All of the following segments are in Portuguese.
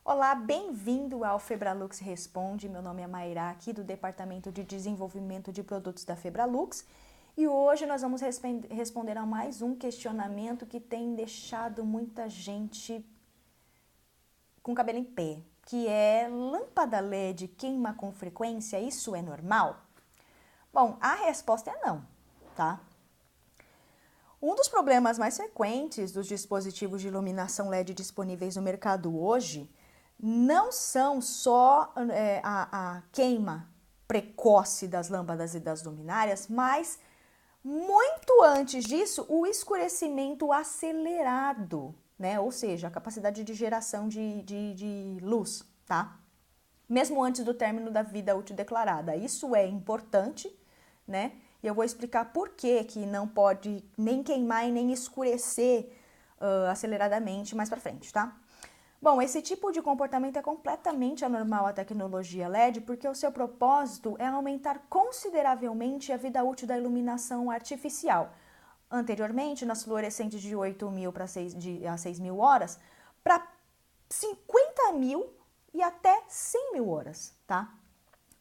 Olá, bem-vindo ao Febralux Responde. Meu nome é Mayra, aqui do Departamento de Desenvolvimento de Produtos da Febralux. E hoje nós vamos responder a mais um questionamento que tem deixado muita gente com cabelo em pé, que é: lâmpada LED queima com frequência? Isso é normal? Bom, a resposta é não, tá? Um dos problemas mais frequentes dos dispositivos de iluminação LED disponíveis no mercado hoje não são só a queima precoce das lâmpadas e das luminárias, mas muito antes disso, o escurecimento acelerado, né? Ou seja, a capacidade de geração de luz, tá? Mesmo antes do término da vida útil declarada. Isso é importante, né? E eu vou explicar por que não pode nem queimar e nem escurecer aceleradamente mais para frente, tá? Bom, esse tipo de comportamento é completamente anormal à tecnologia LED, porque o seu propósito é aumentar consideravelmente a vida útil da iluminação artificial. Anteriormente, nas fluorescentes de 8.000 a 6.000 horas, para 50.000 e até 100.000 horas, tá?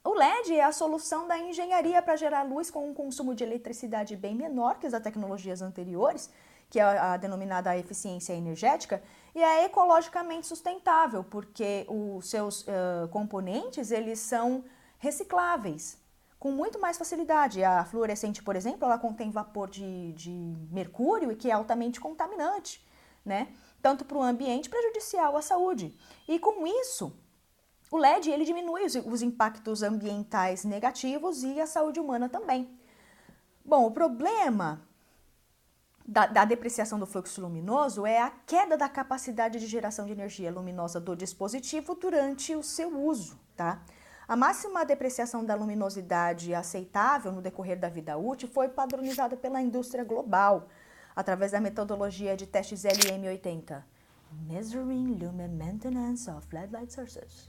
O LED é a solução da engenharia para gerar luz com um consumo de eletricidade bem menor que as tecnologias anteriores, que é a denominada eficiência energética, e é ecologicamente sustentável, porque os seus componentes eles são recicláveis com muito mais facilidade. A fluorescente, por exemplo, ela contém vapor de mercúrio, e que é altamente contaminante, né? Tanto para o ambiente, prejudicial à saúde. E com isso, o LED ele diminui os impactos ambientais negativos e a saúde humana também. Bom, o problema da depreciação do fluxo luminoso é a queda da capacidade de geração de energia luminosa do dispositivo durante o seu uso, tá? A máxima depreciação da luminosidade aceitável no decorrer da vida útil foi padronizada pela indústria global, através da metodologia de testes LM80, Measuring Lumen Maintenance of LED Light Sources.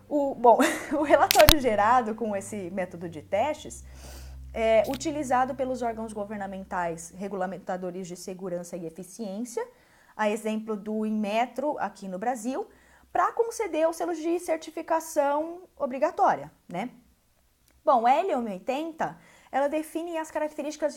O relatório gerado com esse método de testes é utilizado pelos órgãos governamentais regulamentadores de segurança e eficiência, a exemplo do Inmetro aqui no Brasil, para conceder os selos de certificação obrigatória, né? Bom, a LM80, ela define as características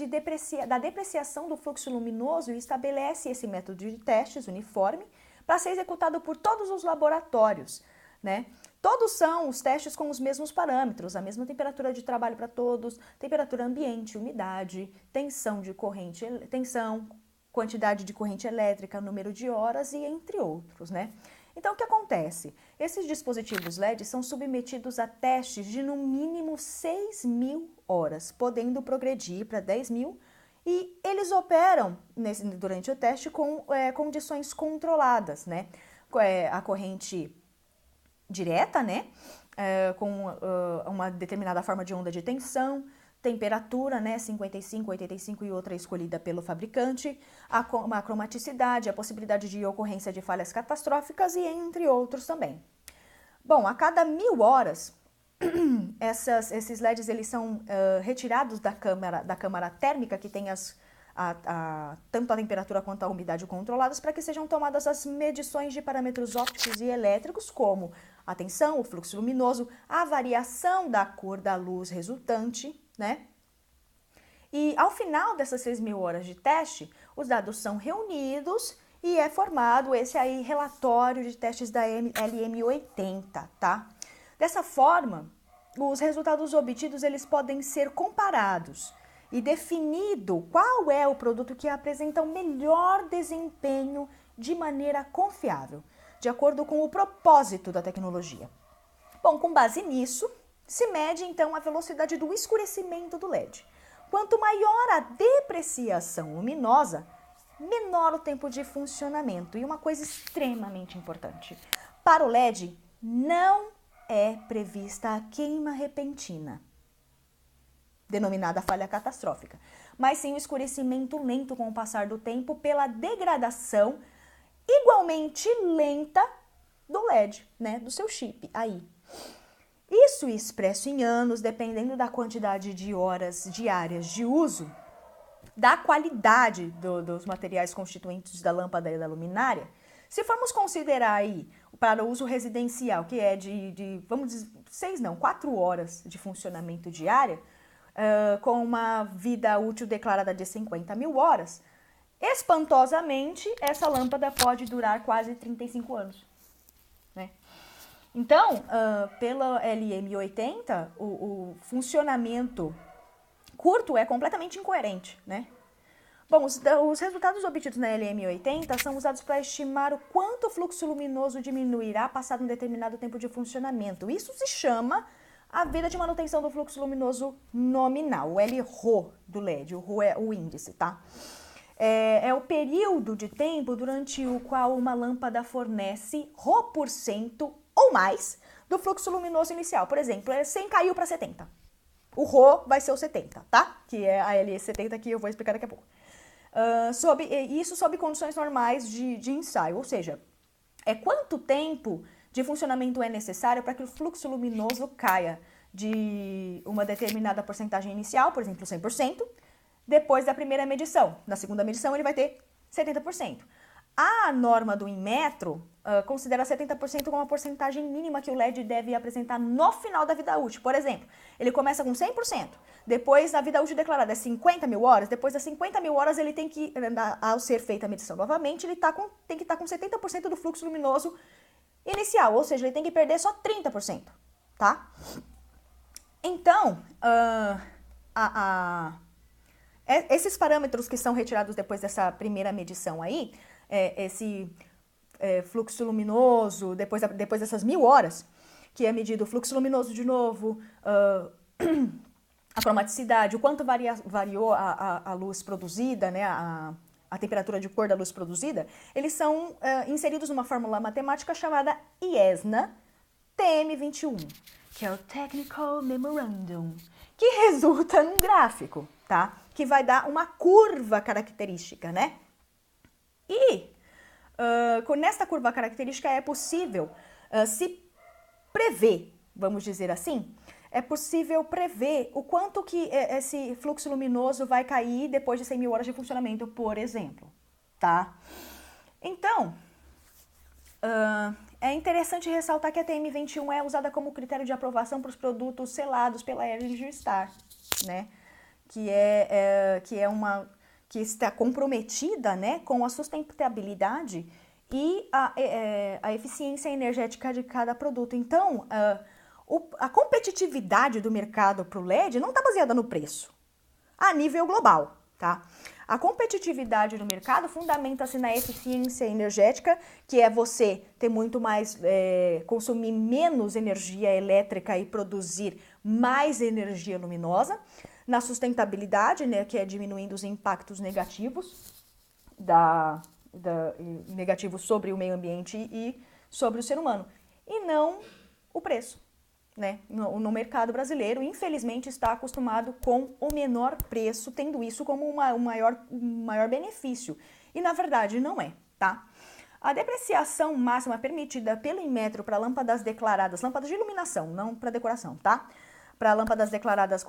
da depreciação do fluxo luminoso e estabelece esse método de testes uniforme para ser executado por todos os laboratórios, né? Todos são os testes com os mesmos parâmetros, a mesma temperatura de trabalho para todos, temperatura ambiente, umidade, tensão de corrente, quantidade de corrente elétrica, número de horas e entre outros, né? Então, o que acontece? Esses dispositivos LED são submetidos a testes de no mínimo 6.000 horas, podendo progredir para 10.000, e eles operam durante o teste com condições controladas, né? A corrente direta, né? Com uma determinada forma de onda de tensão, temperatura, né? 55, 85 e outra escolhida pelo fabricante, a cromaticidade, a possibilidade de ocorrência de falhas catastróficas e entre outros também. Bom, a cada 1.000 horas, esses LEDs eles são retirados da câmara térmica, que tem tanto a temperatura quanto a umidade controladas, para que sejam tomadas as medições de parâmetros ópticos e elétricos, como a tensão, o fluxo luminoso, a variação da cor da luz resultante, né? E ao final dessas 6.000 horas de teste, os dados são reunidos e é formado esse aí relatório de testes da LM80, tá? Dessa forma, os resultados obtidos eles podem ser comparados e definido qual é o produto que apresenta o melhor desempenho de maneira confiável, de acordo com o propósito da tecnologia. Bom, com base nisso, se mede então a velocidade do escurecimento do LED. Quanto maior a depreciação luminosa, menor o tempo de funcionamento. E uma coisa extremamente importante: para o LED, não é prevista a queima repentina, denominada falha catastrófica, mas sim o escurecimento lento com o passar do tempo pela degradação igualmente lenta do LED, né, do seu chip aí. Isso expresso em anos, dependendo da quantidade de horas diárias de uso, da qualidade dos materiais constituintes da lâmpada e da luminária, Se formos considerar aí para uso residencial, que é vamos dizer, 4 horas de funcionamento diária, com uma vida útil declarada de 50 mil horas, espantosamente, essa lâmpada pode durar quase 35 anos. Né? Então, pela LM80, o funcionamento curto é completamente incoerente, né? Bom, os resultados obtidos na LM80 são usados para estimar o quanto o fluxo luminoso diminuirá passado um determinado tempo de funcionamento. Isso se chama a vida de manutenção do fluxo luminoso nominal, o LRO do LED, o RO é o índice, tá? É o período de tempo durante o qual uma lâmpada fornece RO% ou mais do fluxo luminoso inicial. Por exemplo, 100 caiu para 70. O RO vai ser o 70, tá? Que é a LE70 que eu vou explicar daqui a pouco. Isso sob condições normais de ensaio, ou seja, quanto tempo de funcionamento é necessário para que o fluxo luminoso caia de uma determinada porcentagem inicial, por exemplo, 100%, depois da primeira medição. Na segunda medição ele vai ter 70%. A norma do Inmetro considera 70% como a porcentagem mínima que o LED deve apresentar no final da vida útil. Por exemplo, ele começa com 100%, depois a vida útil declarada é 50 mil horas, depois das 50 mil horas ele tem que, ao ser feita a medição novamente, ele tem que estar com 70% do fluxo luminoso inicial, ou seja, ele tem que perder só 30%, tá? Então, esses parâmetros que são retirados depois dessa primeira medição aí, esse fluxo luminoso, depois dessas 1000 horas, que é medido o fluxo luminoso de novo, a cromaticidade, o quanto variou a luz produzida, né, a temperatura de cor da luz produzida, eles são inseridos numa fórmula matemática chamada IESNA TM21, que é o Technical Memorandum, que resulta num gráfico, tá? Que vai dar uma curva característica, né? E nesta curva característica é possível se prever, vamos dizer assim, é possível prever o quanto que esse fluxo luminoso vai cair depois de 100 mil horas de funcionamento, por exemplo, tá? Então, é interessante ressaltar que a TM21 é usada como critério de aprovação para os produtos selados pela Energy Star, né? Que está comprometida, né, com a sustentabilidade e a eficiência energética de cada produto. Então, a competitividade do mercado para o LED não está baseada no preço, a nível global, tá? A competitividade do mercado fundamenta-se na eficiência energética, que é você ter muito mais, consumir menos energia elétrica e produzir mais energia luminosa, na sustentabilidade, né, que é diminuindo os impactos negativos negativos sobre o meio ambiente e sobre o ser humano, e não o preço. Né? No mercado brasileiro, infelizmente, está acostumado com o menor preço, tendo isso como um maior benefício. E, na verdade, não é, tá? A depreciação máxima permitida pelo Inmetro para lâmpadas declaradas, lâmpadas de iluminação, não para decoração, tá? Para lâmpadas declaradas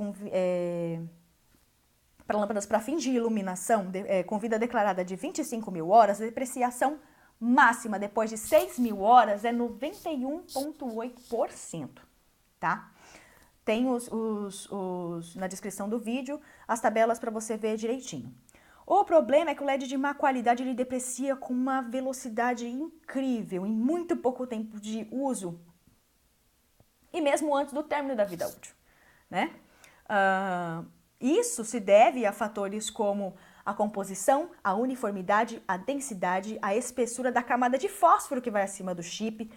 para lâmpadas para fins de iluminação, com vida declarada de 25 mil horas, a depreciação máxima depois de 6 mil horas é 91,8%. Tá? Tem na descrição do vídeo as tabelas para você ver direitinho. O problema é que o LED de má qualidade ele deprecia com uma velocidade incrível, em muito pouco tempo de uso, e mesmo antes do término da vida útil. Né? Isso se deve a fatores como a composição, a uniformidade, a densidade, a espessura da camada de fósforo que vai acima do chip,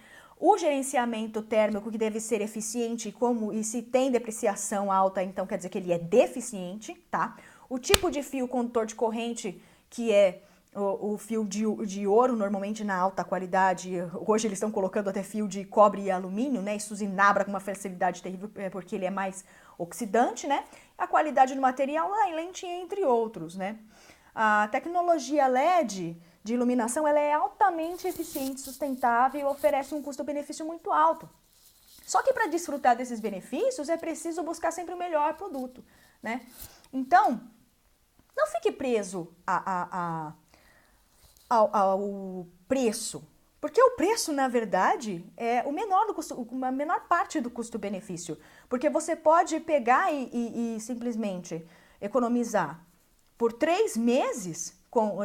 o gerenciamento térmico que deve ser eficiente, e se tem depreciação alta, então quer dizer que ele é deficiente, tá? O tipo de fio condutor de corrente, que é o fio de ouro, normalmente na alta qualidade, hoje eles estão colocando até fio de cobre e alumínio, né? Isso zinabra com uma facilidade terrível, porque ele é mais oxidante, né? A qualidade do material, a lente, entre outros, né? A tecnologia LED de iluminação ela é altamente eficiente, sustentável e oferece um custo-benefício muito alto. Só que para desfrutar desses benefícios é preciso buscar sempre o melhor produto, né? Então, não fique preso ao preço, Porque o preço, na verdade, é o menor do custo, a menor parte do custo-benefício. Porque você pode pegar e simplesmente economizar por 3 meses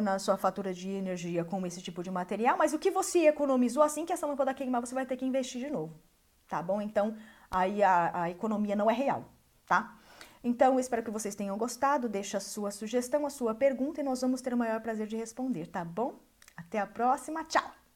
na sua fatura de energia com esse tipo de material, mas o que você economizou, assim que essa lâmpada queimar, você vai ter que investir de novo, tá bom? Então, aí a economia não é real, tá? Então, eu espero que vocês tenham gostado, deixa a sua sugestão, a sua pergunta e nós vamos ter o maior prazer de responder, tá bom? Até a próxima, tchau!